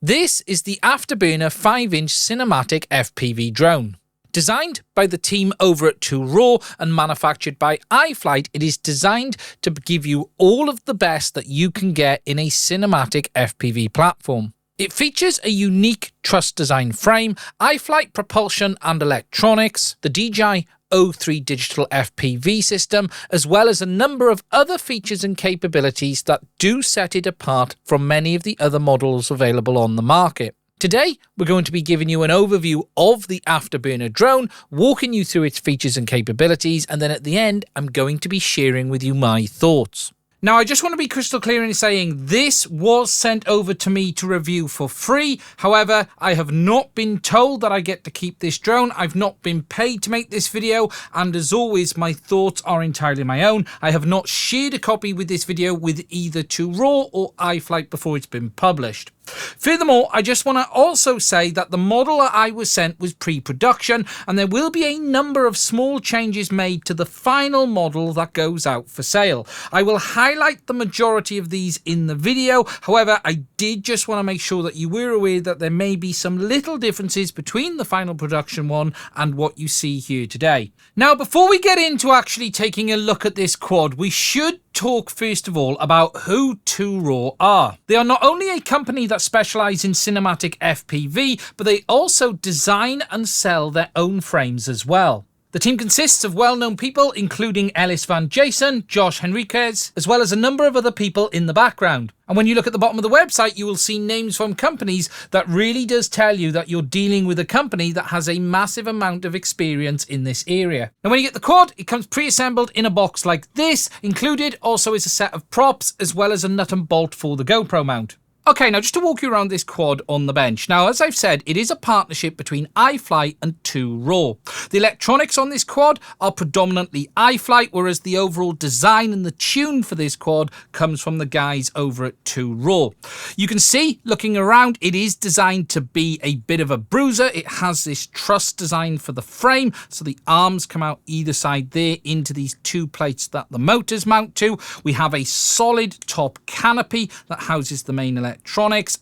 This is the Afterburner 5-inch cinematic FPV drone. Designed by the team over at 2Raw and manufactured by Iflight, it is designed to give you all of the best that you can get in a cinematic FPV platform. It features a unique truss design frame, Iflight propulsion and electronics, the DJI O3 digital FPV system, as well as a number of other features and capabilities that do set it apart from many of the other models available on the market. Today, we're going to be giving you an overview of the Afterburner drone, walking you through its features and capabilities, and then at the end, I'm going to be sharing with you my thoughts. Now, I just want to be crystal clear in saying this was sent over to me to review for free. However, I have not been told that I get to keep this drone. I've not been paid to make this video. And as always, my thoughts are entirely my own. I have not shared a copy with this video with either 2Raw or Iflight before it's been published. Furthermore, I just want to also say that the model that I was sent was pre-production, and there will be a number of small changes made to the final model that goes out for sale. I will highlight the majority of these in the video. However, I did just want to make sure that you were aware that there may be some little differences between the final production one and what you see here today. Now, before we get into actually taking a look at this quad, we should talk first of all about who 2Raw are. They are not only a company that specialise in cinematic FPV, but they also design and sell their own frames as well. The team consists of well-known people including Ellis Van Jason, Josh Henriquez, as well as a number of other people in the background. And when you look at the bottom of the website, you will see names from companies that really does tell you that you're dealing with a company that has a massive amount of experience in this area. And when you get the quad, it comes pre-assembled in a box like this. Included also is a set of props as well as a nut and bolt for the GoPro mount. Okay, now just to walk you around this quad on the bench. Now, as I've said, it is a partnership between Iflight and 2Raw. The electronics on this quad are predominantly Iflight, whereas the overall design and the tune for this quad comes from the guys over at 2Raw. You can see, looking around, it is designed to be a bit of a bruiser. It has this truss design for the frame, so the arms come out either side there into these two plates that the motors mount to. We have a solid top canopy that houses the main electronics,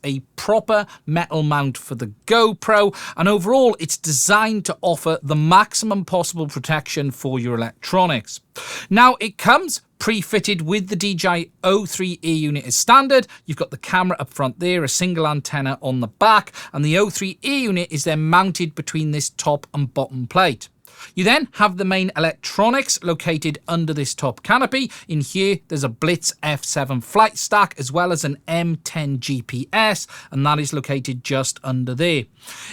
a proper metal mount for the GoPro, and overall it's designed to offer the maximum possible protection for your electronics. Now, it comes pre-fitted with the DJI O3 ear unit as standard. You've got the camera up front there, a single antenna on the back, and the O3 ear unit is then mounted between this top and bottom plate. You then have the main electronics located under this top canopy. In here, there's a Blitz F7 flight stack as well as an M10 GPS, and that is located just under there.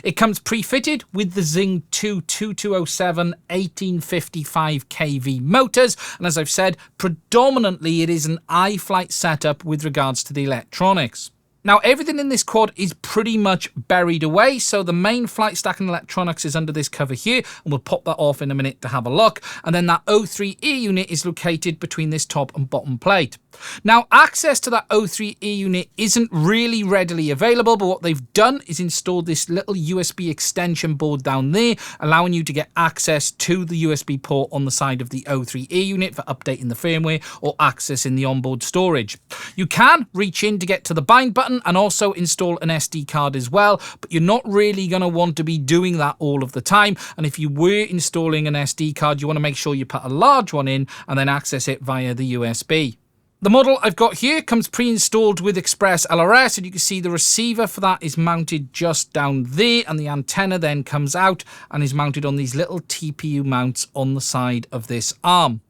It comes pre-fitted with the Zing 2 2207 1855 kV motors, and as I've said, predominantly it is an Iflight setup with regards to the electronics. Now, everything in this quad is pretty much buried away, so the main flight stack and electronics is under this cover here, and we'll pop that off in a minute to have a look. And then that O3 ear unit is located between this top and bottom plate. Now, access to that O3 ear unit isn't really readily available, but what they've done is installed this little USB extension board down there, allowing you to get access to the USB port on the side of the O3 ear unit for updating the firmware or accessing the onboard storage. You can reach in to get to the bind button and also install an SD card as well, but you're not really going to want to be doing that all of the time. And if you were installing an SD card, you want to make sure you put a large one in and then access it via the USB. The model I've got here comes pre-installed with Express LRS, and you can see the receiver for that is mounted just down there, and the antenna then comes out and is mounted on these little TPU mounts on the side of this arm.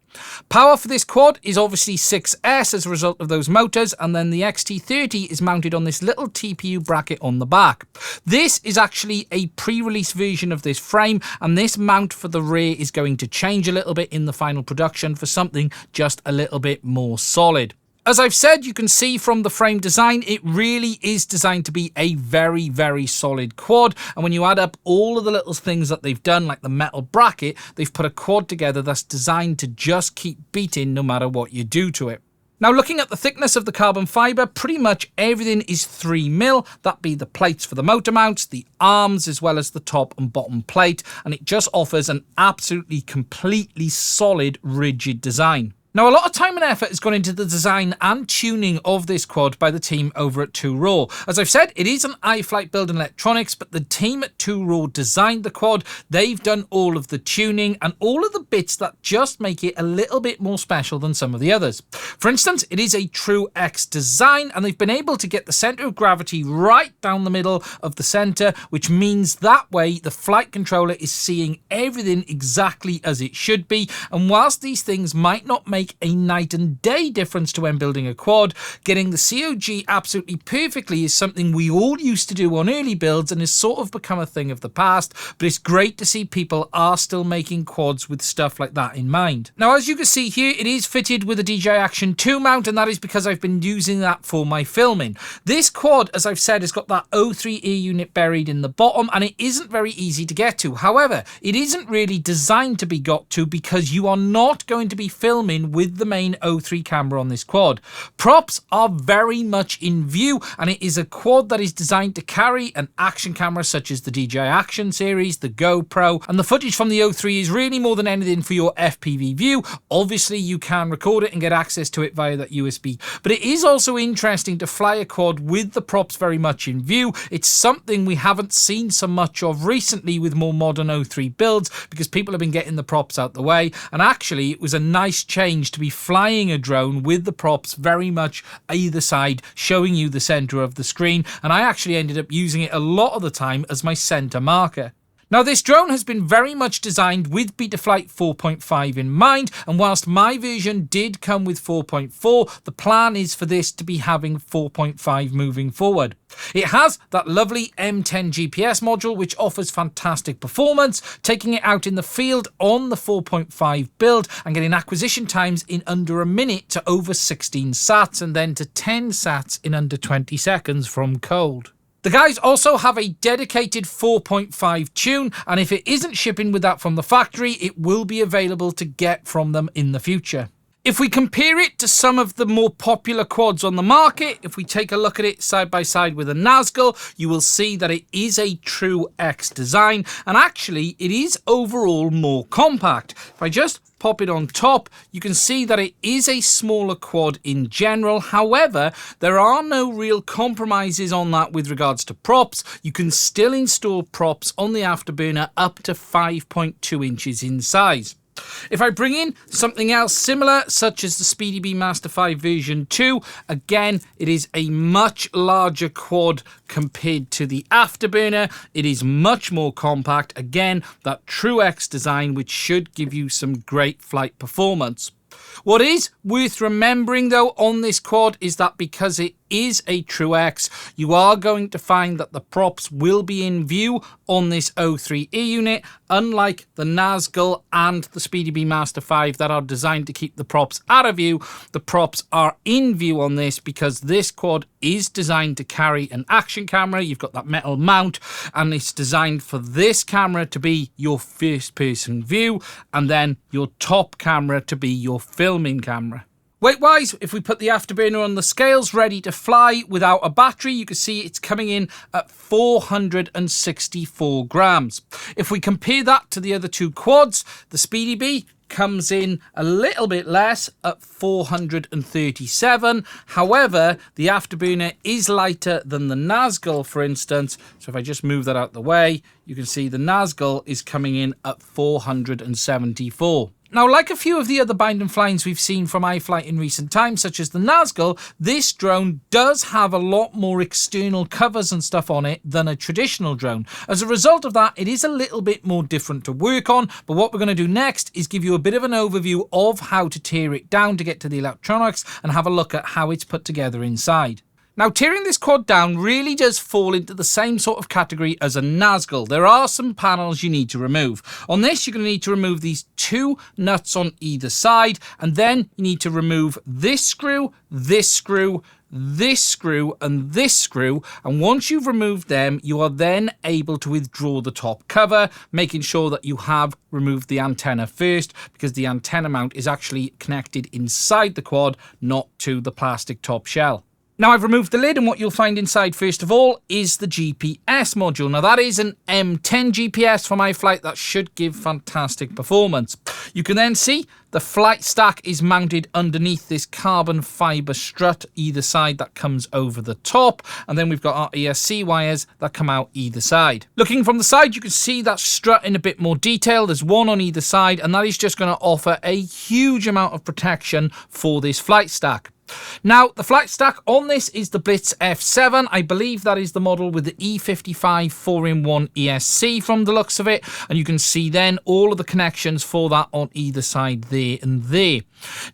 Power for this quad is obviously 6S as a result of those motors, and then the XT30 is mounted on this little TPU bracket on the back. This is actually a pre-release version of this frame, and this mount for the rear is going to change a little bit in the final production for something just a little bit more solid. As I've said, you can see from the frame design, it really is designed to be a very, very solid quad. And when you add up all of the little things that they've done, like the metal bracket, they've put a quad together that's designed to just keep beating no matter what you do to it. Now, looking at the thickness of the carbon fibre, pretty much everything is 3mm. That be the plates for the motor mounts, the arms, as well as the top and bottom plate. And it just offers an absolutely completely solid, rigid design. Now, a lot of time and effort has gone into the design and tuning of this quad by the team over at 2Raw. As I've said, it is an Iflight build in electronics, but the team at 2Raw designed the quad. They've done all of the tuning and all of the bits that just make it a little bit more special than some of the others. For instance, it is a true X design, and they've been able to get the center of gravity right down the middle of the center, which means that way the flight controller is seeing everything exactly as it should be. And whilst these things might not make a night and day difference to when building a quad, getting the COG absolutely perfectly is something we all used to do on early builds and has sort of become a thing of the past, but it's great to see people are still making quads with stuff like that in mind. Now, as you can see here, it is fitted with a DJI Action 2 mount, and that is because I've been using that for my filming. This quad, as I've said, has got that O3 ear unit buried in the bottom, and it isn't very easy to get to. However, it isn't really designed to be got to because you are not going to be filming with the main O3 camera on this quad. Props are very much in view, and it is a quad that is designed to carry an action camera such as the DJI Action series, the GoPro, and the footage from the O3 is really more than anything for your FPV view. Obviously, you can record it and get access to it via that USB, but it is also interesting to fly a quad with the props very much in view. It's something we haven't seen so much of recently with more modern O3 builds because people have been getting the props out the way, and actually it was a nice change to be flying a drone with the props very much either side, showing you the center of the screen, and I actually ended up using it a lot of the time as my center marker. Now, this drone has been very much designed with Betaflight 4.5 in mind, and whilst my version did come with 4.4, the plan is for this to be having 4.5 moving forward. It has that lovely M10 GPS module, which offers fantastic performance, taking it out in the field on the 4.5 build and getting acquisition times in under a minute to over 16 sats and then to 10 sats in under 20 seconds from cold. The guys also have a dedicated 4.5 tune, and if it isn't shipping with that from the factory, it will be available to get from them in the future. If we compare it to some of the more popular quads on the market, if we take a look at it side by side with a Nazgul, you will see that it is a true X design, and actually it is overall more compact. If I just pop it on top, you can see that it is a smaller quad in general. However, there are no real compromises on that with regards to props. You can still install props on the Afterburner up to 5.2 inches in size. If I bring in something else similar, such as the SpeedyBee Master 5 version 2, again, it is a much larger quad compared to the Afterburner. It is much more compact. Again, that true X design, which should give you some great flight performance. What is worth remembering, though, on this quad is that because it is a true X, you are going to find that the props will be in view on this O3 ear unit, unlike the Nazgul and the SpeedyBee Master 5 that are designed to keep the props out of view. The props are in view on this because this quad is designed to carry an action camera. You've got that metal mount, and it's designed for this camera to be your first person view, and then your top camera to be your filming camera. Weight-wise, if we put the Afterburner on the scales ready to fly without a battery, you can see it's coming in at 464 grams. If we compare that to the other two quads, the SpeedyBee comes in a little bit less at 437. However, the Afterburner is lighter than the Nazgul, for instance. So if I just move that out the way, you can see the Nazgul is coming in at 474. Now, like a few of the other bind and flyings we've seen from Iflight in recent times, such as the Nazgul, this drone does have a lot more external covers and stuff on it than a traditional drone. As a result of that, it is a little bit more different to work on, but what we're going to do next is give you a bit of an overview of how to tear it down to get to the electronics and have a look at how it's put together inside. Now, tearing this quad down really does fall into the same sort of category as a Nazgul. There are some panels you need to remove. On this, you're going to need to remove these two nuts on either side, and then you need to remove this screw, this screw, this screw, and this screw. And once you've removed them, you are then able to withdraw the top cover, making sure that you have removed the antenna first, because the antenna mount is actually connected inside the quad, not to the plastic top shell. Now I've removed the lid, and what you'll find inside first of all is the GPS module. Now that is an M10 GPS from Iflight that should give fantastic performance. You can then see the flight stack is mounted underneath this carbon fibre strut either side that comes over the top, and then we've got our ESC wires that come out either side. Looking from the side, you can see that strut in a bit more detail. There's one on either side, and that is just going to offer a huge amount of protection for this flight stack. Now, the flight stack on this is the Blitz F7. I believe that is the model with the E55 4-in-1 ESC from the looks of it. And you can see then all of the connections for that on either side there and there.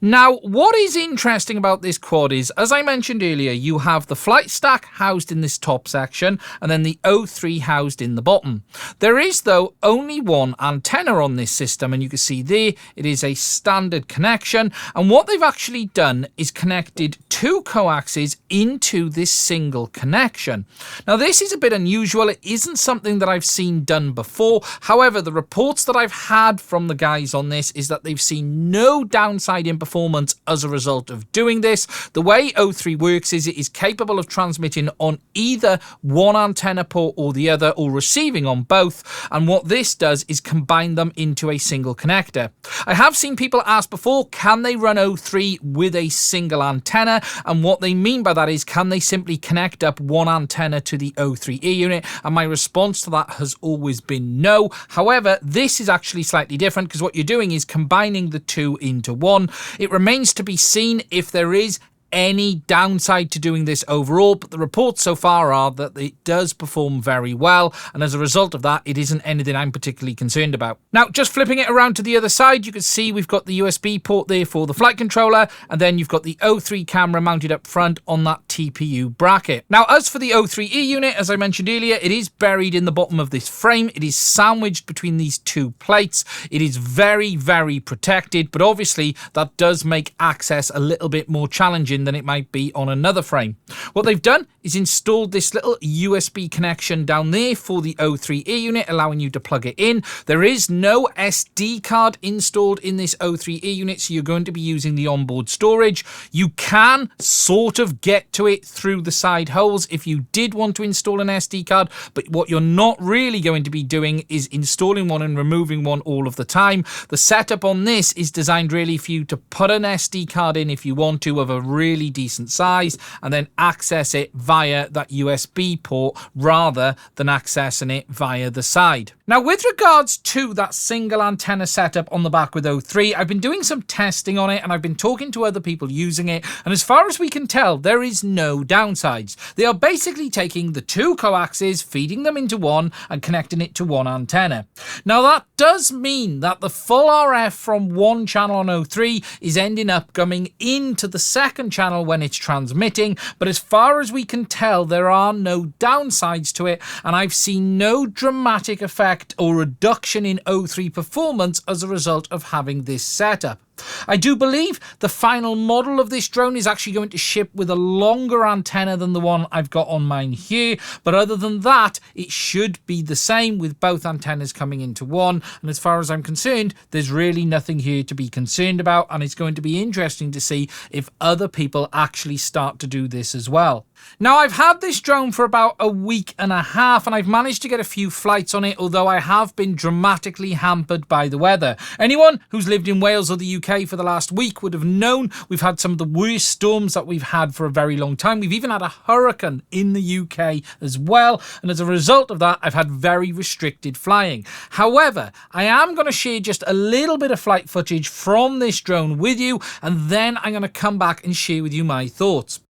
Now, what is interesting about this quad is, as I mentioned earlier, you have the flight stack housed in this top section and then the O3 housed in the bottom. There is, though, only one antenna on this system, and you can see there it is a standard connection. And what they've actually done is connected two coaxes into this single connection. Now, this is a bit unusual. It isn't something that I've seen done before. However, the reports that I've had from the guys on this is that they've seen no downside in performance as a result of doing this. The way O3 works is it is capable of transmitting on either one antenna port or the other, or receiving on both. And what this does is combine them into a single connector. I have seen people ask before, can they run O3 with a single antenna? And what they mean by that is, can they simply connect up one antenna to the O3 ear unit? And my response to that has always been no. However, this is actually slightly different, because what you're doing is combining the two into one. It remains to be seen if there is any downside to doing this overall, but the reports so far are that it does perform very well, and as a result of that, it isn't anything I'm particularly concerned about. Now, just flipping it around to the other side, you can see we've got the USB port there for the flight controller, and then you've got the O3 camera mounted up front on that TPU bracket. Now, as for the O3 ear unit, as I mentioned earlier, it is buried in the bottom of this frame. It is sandwiched between these two plates. It is very, very protected, but obviously that does make access a little bit more challenging than it might be on another frame. What they've done is installed this little USB connection down there for the O3 ear unit, allowing you to plug it in. There is no SD card installed in this O3 ear unit, so you're going to be using the onboard storage. You can sort of get to it through the side holes if you did want to install an SD card, but what you're not really going to be doing is installing one and removing one all of the time. The setup on this is designed really for you to put an SD card in if you want to, of a really decent size, and then access it via that USB port rather than accessing it via the side. Now, with regards to that single antenna setup on the back with O3, I've been doing some testing on it and I've been talking to other people using it, and as far as we can tell, there is no downsides. They are basically taking the two coaxes, feeding them into one and connecting it to one antenna. Now, that does mean that the full RF from one channel on O3 is ending up coming into the second channel when it's transmitting, but as far as we can tell, there are no downsides to it, and I've seen no dramatic effect or reduction in O3 performance as a result of having this setup. I do believe the final model of this drone is actually going to ship with a longer antenna than the one I've got on mine here, but other than that, it should be the same with both antennas coming into one, and as far as I'm concerned, there's really nothing here to be concerned about, and it's going to be interesting to see if other people actually start to do this as well. Now, I've had this drone for about a week and a half, and I've managed to get a few flights on it, although I have been dramatically hampered by the weather. Anyone who's lived in Wales or the UK for the last week would have known we've had some of the worst storms that we've had for a very long time. We've even had a hurricane in the UK as well, and as a result of that, I've had very restricted flying. However, I am going to share just a little bit of flight footage from this drone with you, and then I'm going to come back and share with you my thoughts.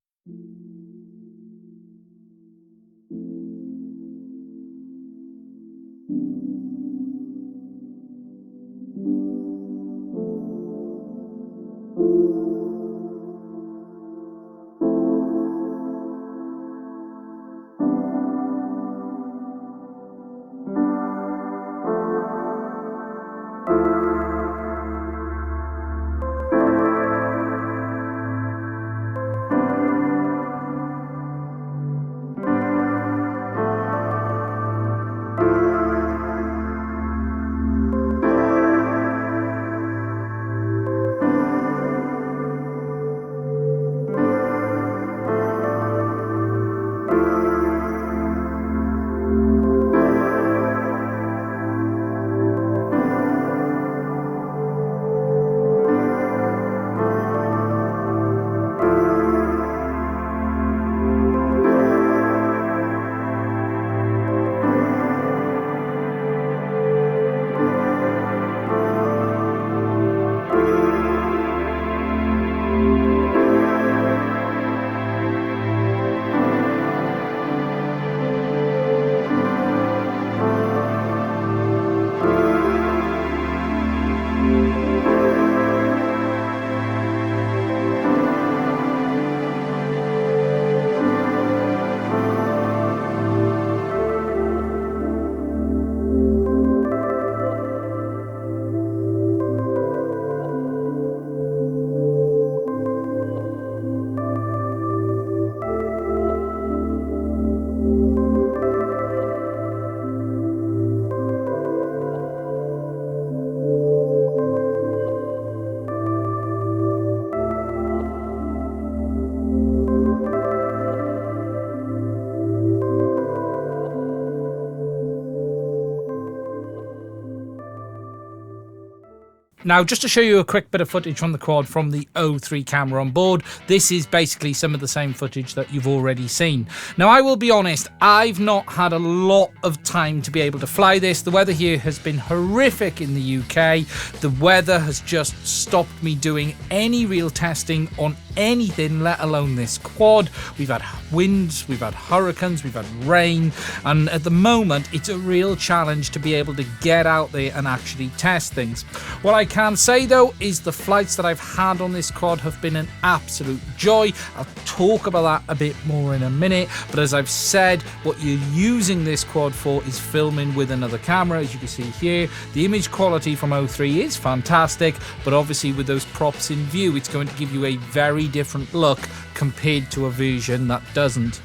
Now, just to show you a quick bit of footage from the quad from the O3 camera on board, this is basically some of the same footage that you've already seen. Now, I will be honest, I've not had a lot of time to be able to fly this. The weather here has been horrific in the UK. The weather has just stopped me doing any real testing on anything, let alone this quad. We've had winds, we've had hurricanes, we've had rain, and at the moment, it's a real challenge to be able to get out there and actually test things. What I can say though is the flights that I've had on this quad have been an absolute joy. I'll talk about that a bit more in a minute, but as I've said, what you're using this quad for is filming with another camera. As you can see here, the image quality from O3 is fantastic, but obviously with those props in view, it's going to give you a very different look compared to a version that doesn't.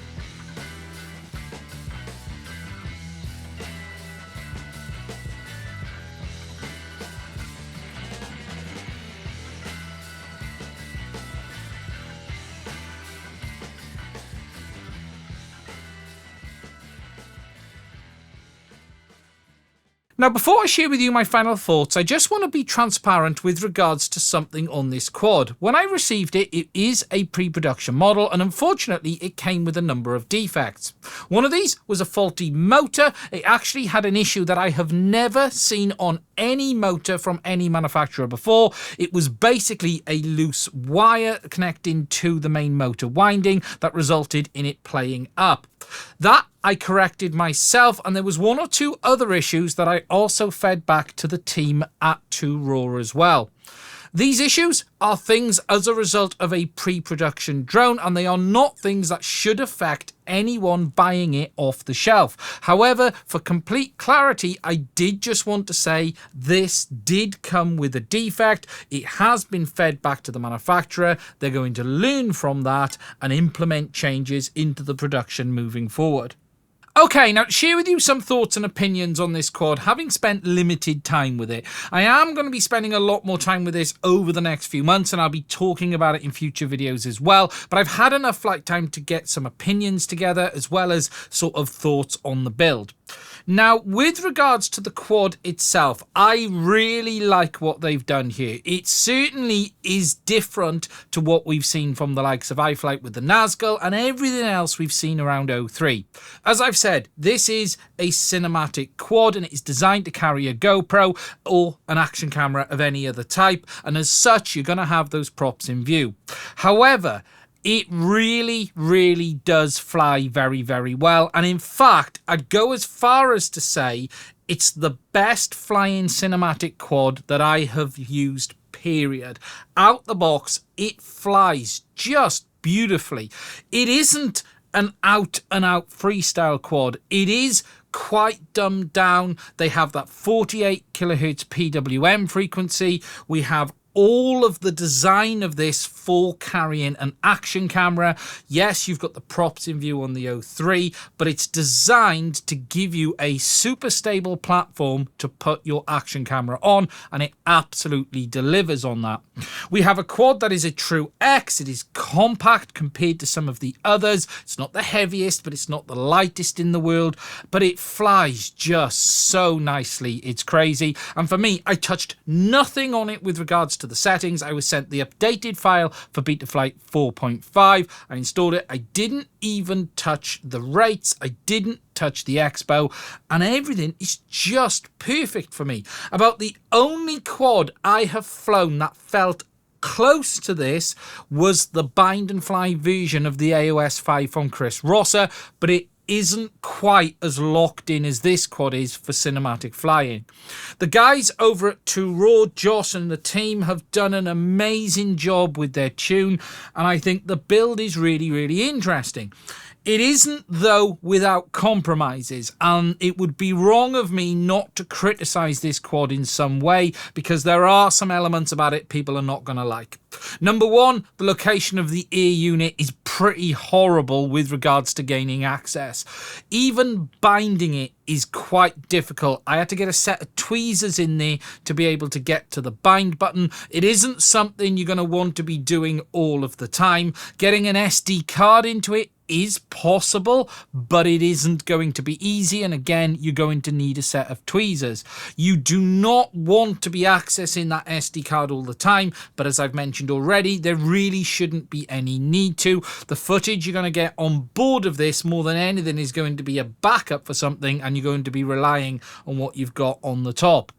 Now, before I share with you my final thoughts, I just want to be transparent with regards to something on this quad. When I received it, it is a pre-production model, and unfortunately it came with a number of defects. One of these was a faulty motor. It actually had an issue that I have never seen on any motor from any manufacturer before. It was basically a loose wire connecting to the main motor winding that resulted in it playing up. That I corrected myself, and there was one or two other issues that I also fed back to the team at 2Raw as well. These issues are things as a result of a pre-production drone, and they are not things that should affect anyone buying it off the shelf. However, for complete clarity, I did just want to say this did come with a defect. It has been fed back to the manufacturer. They're going to learn from that and implement changes into the production moving forward. Okay, now to share with you some thoughts and opinions on this quad, having spent limited time with it. I am going to be spending a lot more time with this over the next few months, and I'll be talking about it in future videos as well, but I've had enough flight time to get some opinions together as well as sort of thoughts on the build. Now, with regards to the quad itself, I really like what they've done here. It certainly is different to what we've seen from the likes of Iflight with the Nazgul and everything else we've seen around O3. As I've said, this is a cinematic quad, and it is designed to carry a GoPro or an action camera of any other type, and as such, you're going to have those props in view. However, it really, really does fly very, very well. And in fact, I'd go as far as to say it's the best flying cinematic quad that I have used, period. Out the box, it flies just beautifully. It isn't an out-and-out freestyle quad. It is quite dumbed down. They have that 48 kilohertz PWM frequency. We have all of the design of this for carrying an action camera. Yes, you've got the props in view on the O3, but it's designed to give you a super stable platform to put your action camera on, and it absolutely delivers on that. We have a quad that is a true X. It is compact compared to some of the others. It's not the heaviest, but it's not the lightest in the world, but it flies just so nicely. It's crazy. And for me, I touched nothing on it with regards to the settings. I was sent the updated file for Betaflight 4.5. I installed it. I didn't even touch the rates. I didn't touch the expo, and everything is just perfect for me. About the only quad I have flown that felt close to this was the bind and fly version of the AOS 5 from Chris Rosser, but it isn't quite as locked in as this quad is for cinematic flying. The guys over at 2Raw, Joss and the team, have done an amazing job with their tune, and I think the build is really, really interesting. It isn't, though, without compromises, and it would be wrong of me not to criticise this quad in some way, because there are some elements about it people are not going to like. Number one, the location of the ear unit is pretty horrible with regards to gaining access. Even binding it is quite difficult. I had to get a set of tweezers in there to be able to get to the bind button. It isn't something you're going to want to be doing all of the time. Getting an SD card into it is possible, but it isn't going to be easy. And again, you're going to need a set of tweezers. You do not want to be accessing that SD card all the time, but as I've mentioned already, there really shouldn't be any need to. The footage you're going to get on board of this more than anything is going to be a backup for something, and you're going to be relying on what you've got on the top.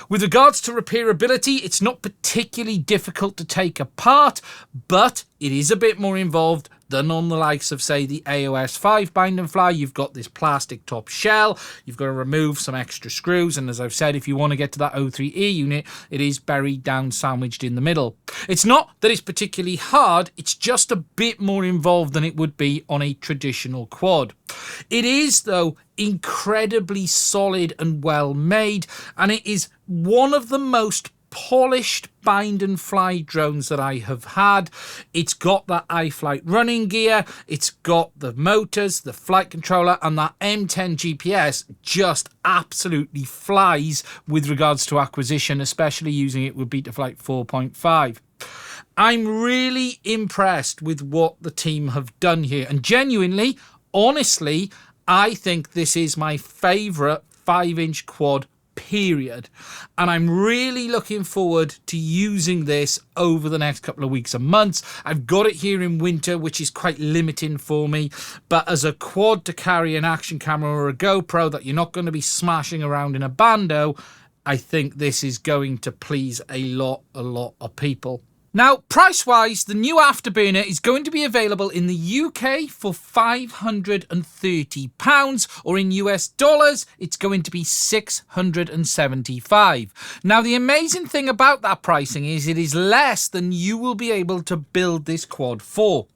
With regards to repairability, it's not particularly difficult to take apart, but it is a bit more involved than on the likes of, say, the AOS 5 bind and fly. You've got this plastic top shell, you've got to remove some extra screws, and as I've said, if you want to get to that O3E unit, it is buried down, sandwiched in the middle. It's not that it's particularly hard, it's just a bit more involved than it would be on a traditional quad. It is, though, incredibly solid and well made, and it is one of the most polished bind and fly drones that I have had. It's got that Iflight running gear, it's got the motors, the flight controller, and that M10 GPS just absolutely flies with regards to acquisition, especially using it with Betaflight 4.5. I'm really impressed with what the team have done here, and genuinely, honestly, I think this is my favourite 5-inch quad, period. And I'm really looking forward to using this over the next couple of weeks and months. I've got it here in winter, which is quite limiting for me. But as a quad to carry an action camera or a GoPro that you're not going to be smashing around in a bando, I think this is going to please a lot of people. Now, price-wise, the new Afterburner is going to be available in the UK for £530, or in US dollars, it's going to be $675. Now, the amazing thing about that pricing is it is less than you will be able to build this quad for.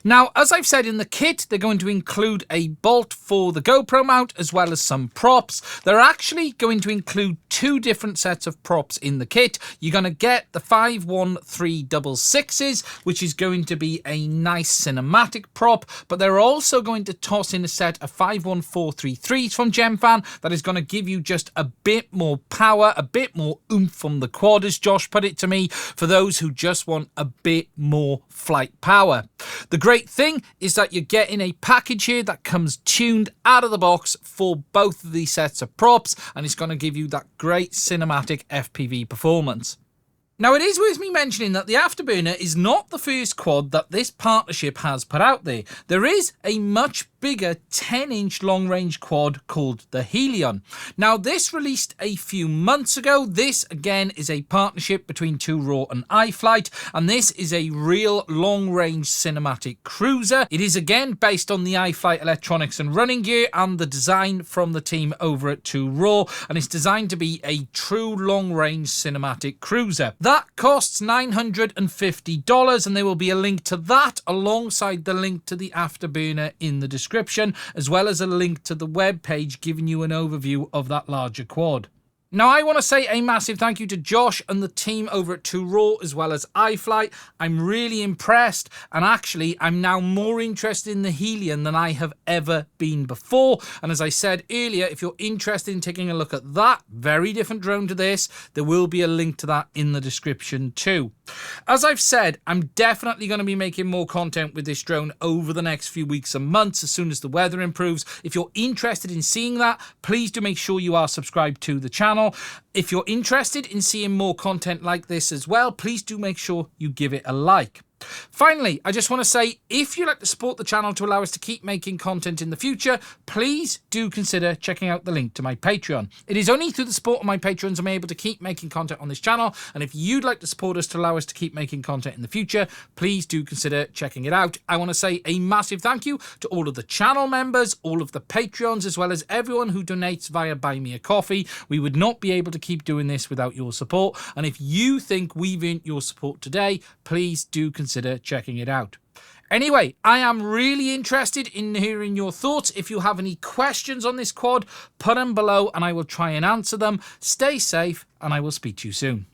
Now, as I've said, in the kit, they're going to include a bolt for the GoPro mount as well as some props. They're actually going to include 2 different sets of props in the kit. You're going to get the 51366s, which is going to be a nice cinematic prop, but they're also going to toss in a set of 51433s from Gemfan that is going to give you just a bit more power, a bit more oomph from the quad, as Josh put it to me, for those who just want a bit more flight power. The great thing is that you're getting a package here that comes tuned out of the box for both of these sets of props, and it's going to give you that great cinematic FPV performance. Now, it is worth me mentioning that the Afterburner is not the first quad that this partnership has put out there. There is a much bigger 10-inch long-range quad called the Helon. Now, this released a few months ago. This, again, is a partnership between 2Raw and Iflight, and this is a real long-range cinematic cruiser. It is, again, based on the Iflight electronics and running gear and the design from the team over at 2Raw, and it's designed to be a true long-range cinematic cruiser. That costs $950, and there will be a link to that alongside the link to the Afterburner in the description, as well as a link to the web page giving you an overview of that larger quad. Now, I want to say a massive thank you to Josh and the team over at 2Raw as well as Iflight. I'm really impressed, and actually I'm now more interested in the Helon than I have ever been before. And as I said earlier, if you're interested in taking a look at that very different drone to this, there will be a link to that in the description too. As I've said, I'm definitely going to be making more content with this drone over the next few weeks and months as soon as the weather improves. If you're interested in seeing that, please do make sure you are subscribed to the channel. If you're interested in seeing more content like this as well, please do make sure you give it a like. Finally, I just want to say, if you'd like to support the channel to allow us to keep making content in the future, please do consider checking out the link to my Patreon. It is only through the support of my patrons I'm able to keep making content on this channel, and if you'd like to support us to allow us to keep making content in the future, please do consider checking it out. I want to say a massive thank you to all of the channel members, all of the Patreons, as well as everyone who donates via Buy Me a Coffee. We would not be able to keep doing this without your support, and if you think we've earned your support today, please do consider checking it out. Anyway, I am really interested in hearing your thoughts. If you have any questions on this quad, put them below and I will try and answer them. Stay safe, and I will speak to you soon.